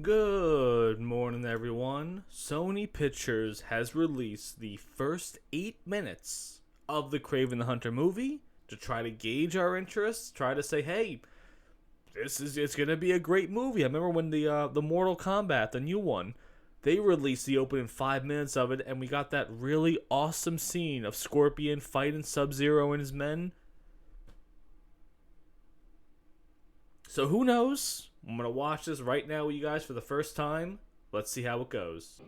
Good morning, everyone. Sony Pictures has released the first 8 minutes of the Kraven the Hunter movie to try to gauge our interest, try to say, hey, it's gonna be a great movie. I remember when the Mortal Kombat, the new one, they released the opening 5 minutes of it, and we got that really awesome scene of Scorpion fighting Sub-Zero and his men. So who knows? I'm going to watch this right now with you guys for the first time. Let's see how it goes.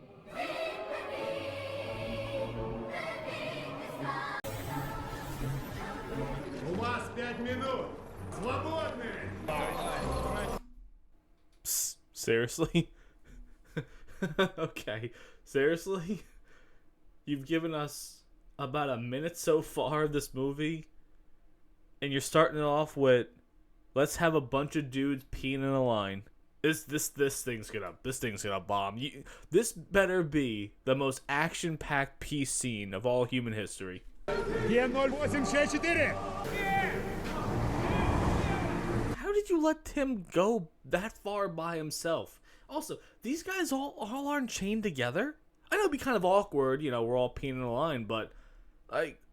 Psst, seriously? Okay, seriously? You've given us about a minute so far of this movie, and you're starting it off with, let's have a bunch of dudes peeing in a line. This thing's gonna bomb. This better be the most action-packed pee scene of all human history. How did you let Tim go that far by himself? Also, these guys all aren't chained together. I know it'd be kind of awkward, you know, we're all peeing in a line, but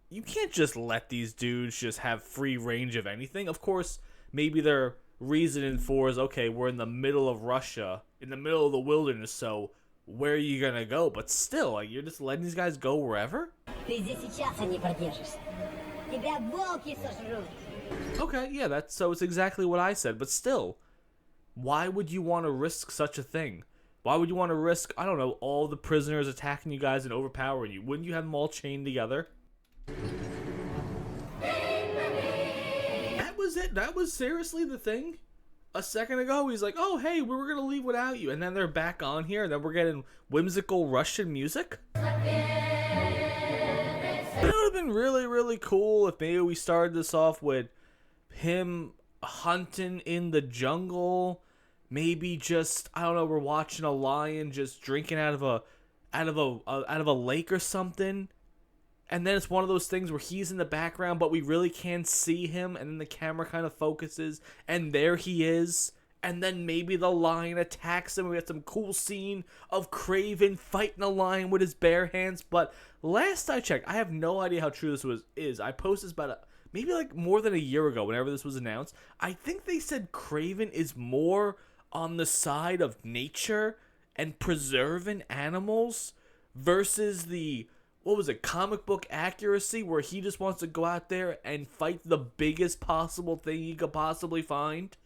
you can't just let these dudes just have free range of anything. Of course, maybe their reasoning for is, okay, we're in the middle of Russia, in the middle of the wilderness, so where are you gonna go? But still, like, you're just letting these guys go wherever? Okay, yeah, so it's exactly what I said, but still, why would you want to risk such a thing? Why would you want to risk, I don't know, all the prisoners attacking you guys and overpowering you? Wouldn't you have them all chained together? That was seriously the thing? A second ago, he's like, oh, hey, we were going to leave without you. And then they're back on here, and then we're getting whimsical Russian music? It would have been really, really cool if maybe we started this off with him hunting in the jungle. Maybe just, I don't know, we're watching a lion just drinking out of a lake or something. And then it's one of those things where he's in the background, but we really can't see him, and then the camera kind of focuses, and there he is. And then maybe the lion attacks him. We get some cool scene of Kraven fighting a lion with his bare hands. But last I checked, I have no idea how true this is. I posted this about maybe like more than a year ago, whenever this was announced. I think they said Kraven is more on the side of nature and preserving animals versus the, what was it, comic book accuracy, where he just wants to go out there and fight the biggest possible thing he could possibly find.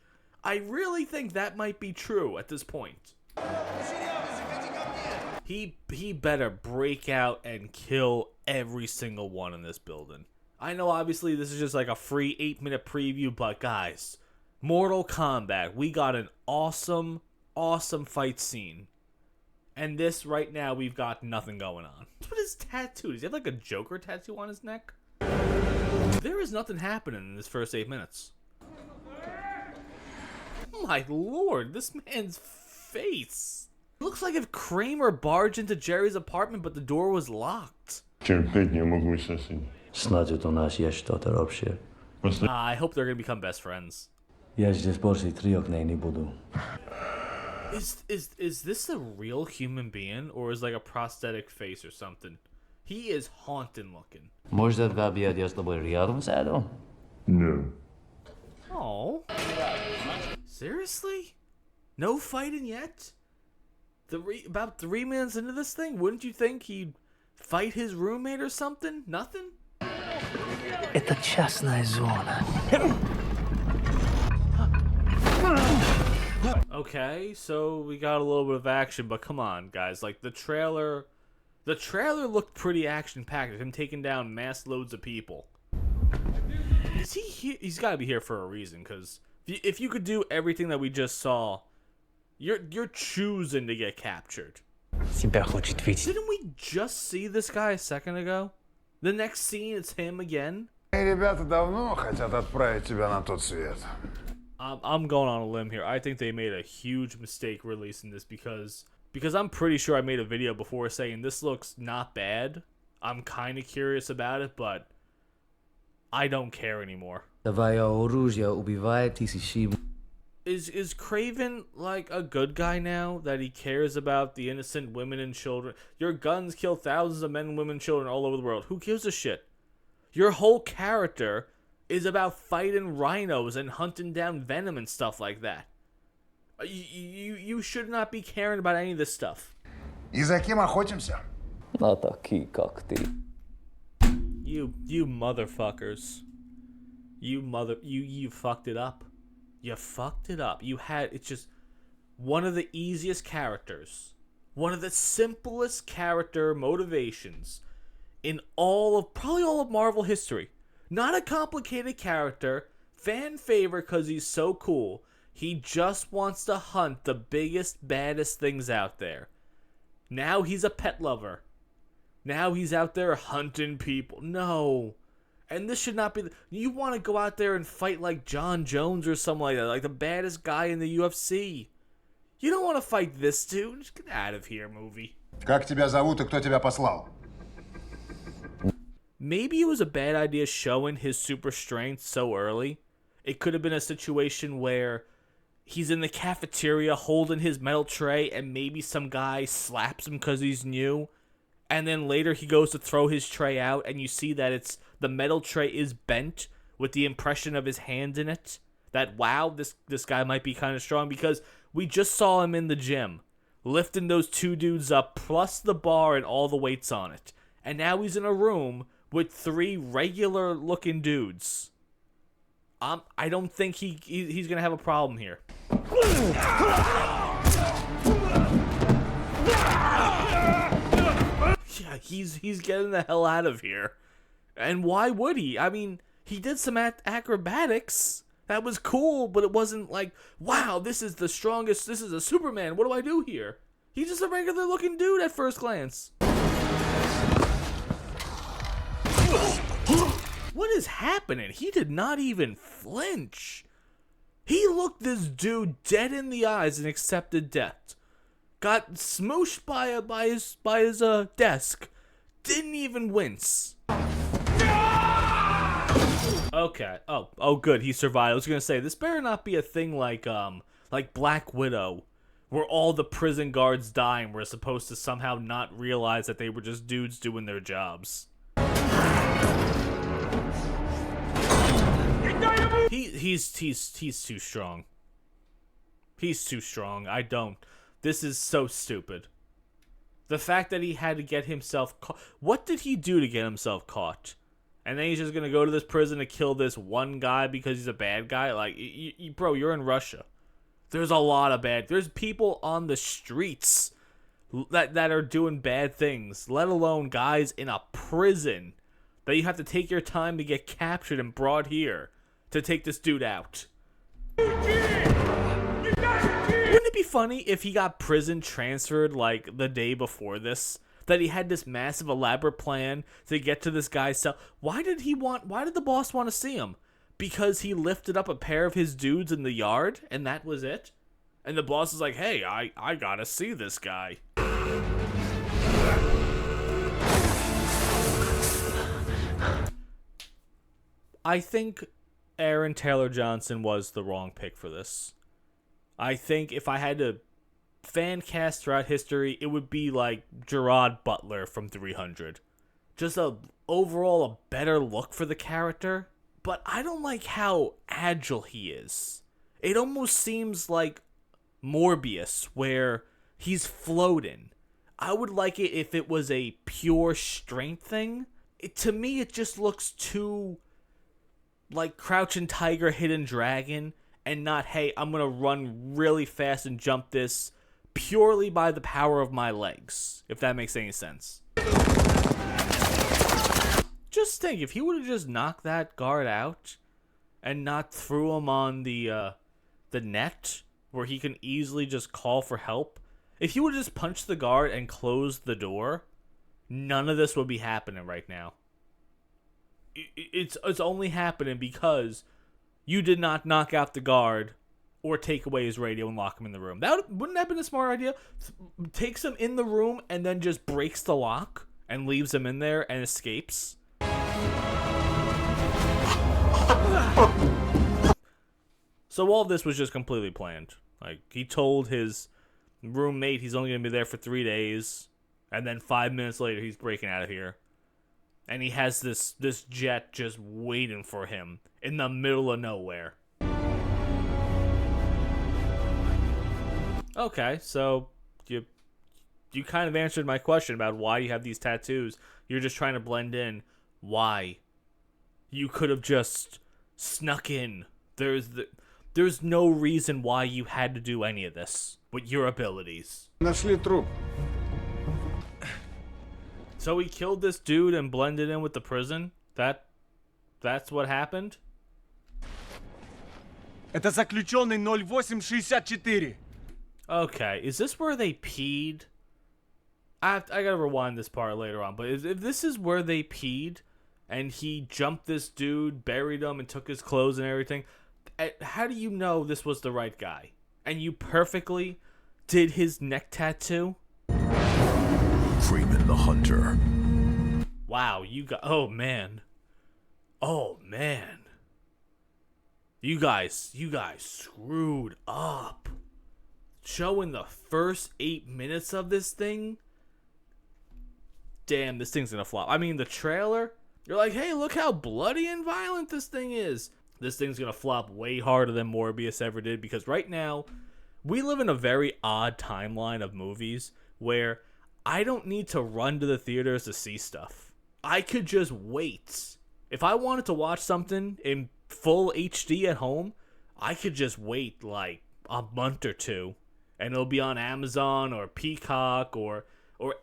I really think that might be true at this point. He better break out and kill every single one in this building. I know obviously this is just like a free 8-minute preview, but guys, Mortal Kombat, we got an awesome fight scene. And this, right now, we've got nothing going on. What's with his tattoo? Does he have like a Joker tattoo on his neck? There is nothing happening in this first 8 minutes. Oh my lord, this man's face. It looks like if Kramer barged into Jerry's apartment, but the door was locked. I hope they're gonna become best friends. Is this a real human being, or is like a prosthetic face or something? He is haunting looking. No. Oh. Seriously? No fighting yet? About 3 minutes into this thing, wouldn't you think he'd fight his roommate or something? Nothing? Это частная зона. Okay, so we got a little bit of action, but come on, guys. Like, the trailer looked pretty action-packed. Him taking down mass loads of people. Is he here? He's got to be here for a reason, because if you could do everything that we just saw, you're choosing to get captured. Didn't we just see this guy a second ago? The next scene, it's him again. Ребята давно хотят отправить тебя на тот свет. I'm going on a limb here. I think they made a huge mistake releasing this because I'm pretty sure I made a video before saying this looks not bad. I'm kind of curious about it, but I don't care anymore. Is Kraven like a good guy now that he cares about the innocent women and children? Your guns kill thousands of men, women, children all over the world. Who gives a shit? Your whole character is about fighting rhinos and hunting down venom and stuff like that. You should not be caring about any of this stuff. И за кем охотимся? На такие, как ты. You motherfuckers. You fucked it up. You fucked it up. It's just one of the easiest characters. One of the simplest character motivations in probably all of Marvel history. Not a complicated character. Fan favorite because he's so cool. He just wants to hunt the biggest, baddest things out there. Now he's a pet lover. Now he's out there hunting people. No. And this should not be... You want to go out there and fight like John Jones or something like that. Like the baddest guy in the UFC. You don't want to fight this dude. Just get out of here, movie. Как тебя зовут и кто тебя послал? Maybe it was a bad idea showing his super strength so early. It could have been a situation where he's in the cafeteria holding his metal tray and maybe some guy slaps him because he's new. And then later he goes to throw his tray out and you see that the metal tray is bent with the impression of his hand in it. That, wow, this guy might be kind of strong because we just saw him in the gym lifting those two dudes up plus the bar and all the weights on it. And now he's in a room with three regular looking dudes. I don't think he's going to have a problem here. Yeah, he's getting the hell out of here. And why would he? I mean, he did some acrobatics. That was cool, but it wasn't like, wow, this is the strongest, this is a Superman. What do I do here? He's just a regular looking dude at first glance. What is happening? He did not even flinch. He looked this dude dead in the eyes and accepted death. Got smooshed by his desk. Didn't even wince. Okay. Oh, good. He survived. I was gonna say this better not be a thing like Black Widow, where all the prison guards die and we're supposed to somehow not realize that they were just dudes doing their jobs. He's too strong. He's too strong. This is so stupid. The fact that he had to get himself caught. What did he do to get himself caught? And then he's just gonna go to this prison to kill this one guy because he's a bad guy? Like, bro, you're in Russia. There's a lot of there's people on the streets that are doing bad things, let alone guys in a prison that you have to take your time to get captured and brought here to take this dude out. Wouldn't it be funny if he got prison transferred like the day before this? That he had this massive elaborate plan to get to this guy's cell. Why did the boss want to see him? Because he lifted up a pair of his dudes in the yard and that was it? And the boss is like, hey, I gotta see this guy. I think Aaron Taylor Johnson was the wrong pick for this. I think if I had to fan cast throughout history, it would be like Gerard Butler from 300. Just overall a better look for the character. But I don't like how agile he is. It almost seems like Morbius, where he's floating. I would like it if it was a pure strength thing. To me, it just looks too like Crouching Tiger, Hidden Dragon, and not, hey, I'm going to run really fast and jump this purely by the power of my legs, if that makes any sense. Just think, if he would have just knocked that guard out and not threw him on the net where he can easily just call for help, if he would have just punched the guard and closed the door, none of this would be happening right now. It's only happening because you did not knock out the guard or take away his radio and lock him in the room. Wouldn't that have been a smart idea? Takes him in the room and then just breaks the lock and leaves him in there and escapes. So all this was just completely planned. Like, he told his roommate he's only going to be there for 3 days, and then 5 minutes later he's breaking out of here. And he has this jet just waiting for him in the middle of nowhere. Okay, so you kind of answered my question about why you have these tattoos. You're just trying to blend in. Why? You could have just snuck in. There's no reason why you had to do any of this with your abilities. Нашли труп. So he killed this dude and blended in with the prison? That's what happened? Это заключенный 0864. Okay, is this where they peed? I gotta rewind this part later on, but if this is where they peed, and he jumped this dude, buried him, and took his clothes and everything, how do you know this was the right guy? And you perfectly did his neck tattoo? Kraven the Hunter. Wow, you got... Oh, man. Oh, man. You guys screwed up. Showing the first 8 minutes of this thing? Damn, this thing's gonna flop. I mean, the trailer, you're like, hey, look how bloody and violent this thing is. This thing's gonna flop way harder than Morbius ever did, because right now, we live in a very odd timeline of movies where I don't need to run to the theaters to see stuff. I could just wait. If I wanted to watch something in full HD at home, I could just wait like a month or two, and it'll be on Amazon or Peacock or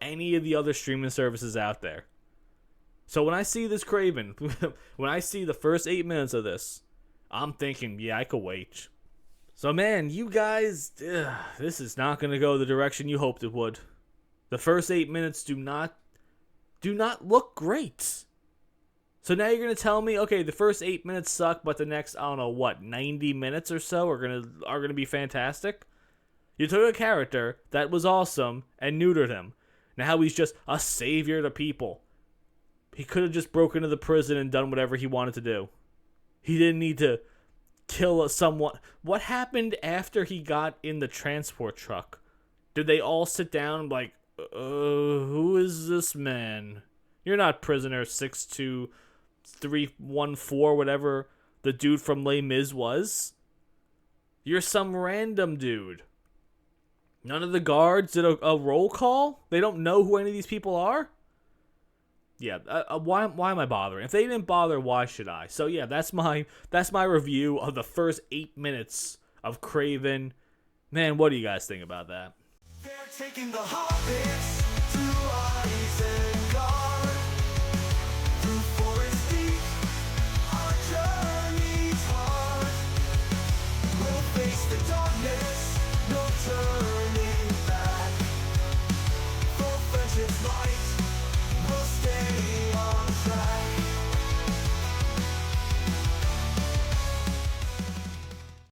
any of the other streaming services out there. So when I see this Kraven, when I see the first 8 minutes of this, I'm thinking, yeah, I could wait. So man, you guys, this is not going to go the direction you hoped it would. The first 8 minutes do not look great. So now you're going to tell me, okay, the first 8 minutes suck, but the next, I don't know, what, 90 minutes or so are going to be fantastic? You took a character that was awesome and neutered him. Now he's just a savior to people. He could have just broken into the prison and done whatever he wanted to do. He didn't need to kill someone. What happened after he got in the transport truck? Did they all sit down like, who is this man? You're not prisoner 62314, whatever the dude from Les Mis was. You're some random dude. None of the guards did a roll call? They don't know who any of these people are? Yeah, why am I bothering? If they didn't bother, why should I? So yeah, that's my review of the first 8 minutes of Kraven. Man, what do you guys think about that? They're taking the hobbits.